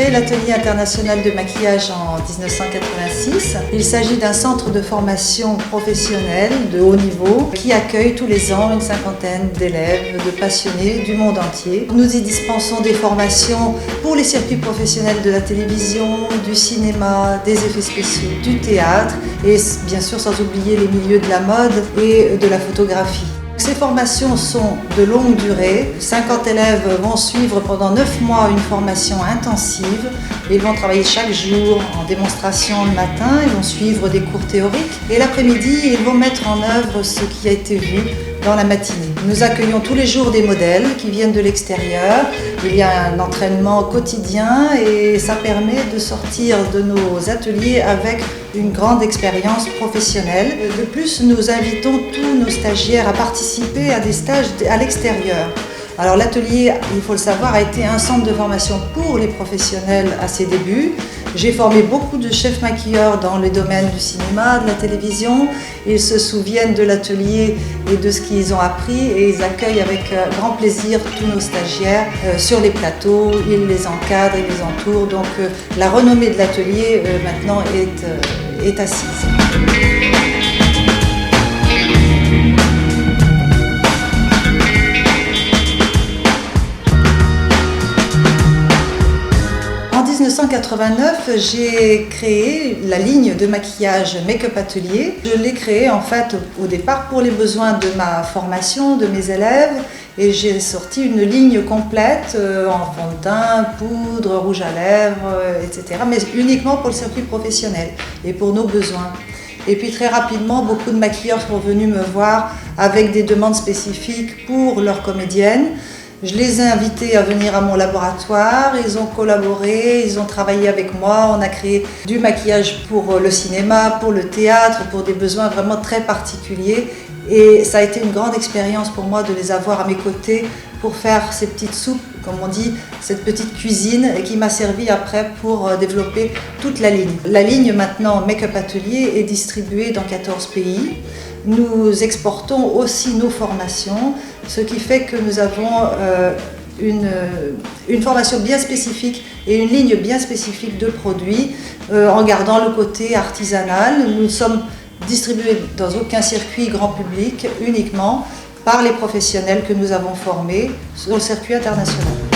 créé l'Atelier international de maquillage en 1986. Il s'agit d'un centre de formation professionnelle de haut niveau qui accueille tous les ans une cinquantaine d'élèves, de passionnés du monde entier. Nous y dispensons des formations pour les circuits professionnels de la télévision, du cinéma, des effets spéciaux, du théâtre et bien sûr sans oublier les milieux de la mode et de la photographie. Ces formations sont de longue durée. 50 élèves vont suivre pendant 9 mois une formation intensive. Ils vont travailler chaque jour en démonstration le matin, ils vont suivre des cours théoriques et l'après-midi, ils vont mettre en œuvre ce qui a été vu dans la matinée. Nous accueillons tous les jours des modèles qui viennent de l'extérieur. Il y a un entraînement quotidien et ça permet de sortir de nos ateliers avec une grande expérience professionnelle. De plus, nous invitons tous nos stagiaires à participer à des stages à l'extérieur. Alors l'atelier, il faut le savoir, a été un centre de formation pour les professionnels à ses débuts. J'ai formé beaucoup de chefs maquilleurs dans le domaine du cinéma, de la télévision. Ils se souviennent de l'atelier et de ce qu'ils ont appris et ils accueillent avec grand plaisir tous nos stagiaires sur les plateaux. Ils les encadrent, ils les entourent. Donc la renommée de l'atelier maintenant est assise. En 1989, j'ai créé la ligne de maquillage Make-up Atelier. Je l'ai créée en fait au départ pour les besoins de ma formation, de mes élèves, et j'ai sorti une ligne complète en fond de teint, poudre, rouge à lèvres, etc. Mais uniquement pour le circuit professionnel et pour nos besoins. Et puis très rapidement, beaucoup de maquilleurs sont venus me voir avec des demandes spécifiques pour leurs comédiennes. Je les ai invités à venir à mon laboratoire, ils ont collaboré, ils ont travaillé avec moi, on a créé du maquillage pour le cinéma, pour le théâtre, pour des besoins vraiment très particuliers. Et ça a été une grande expérience pour moi de les avoir à mes côtés pour faire ces petites soupes, comme on dit, cette petite cuisine qui m'a servi après pour développer toute la ligne. La ligne maintenant Make-up Atelier est distribuée dans 14 pays. Nous exportons aussi nos formations, ce qui fait que nous avons une formation bien spécifique et une ligne bien spécifique de produits en gardant le côté artisanal. Nous sommes distribués dans aucun circuit grand public, uniquement par les professionnels que nous avons formés sur le circuit international.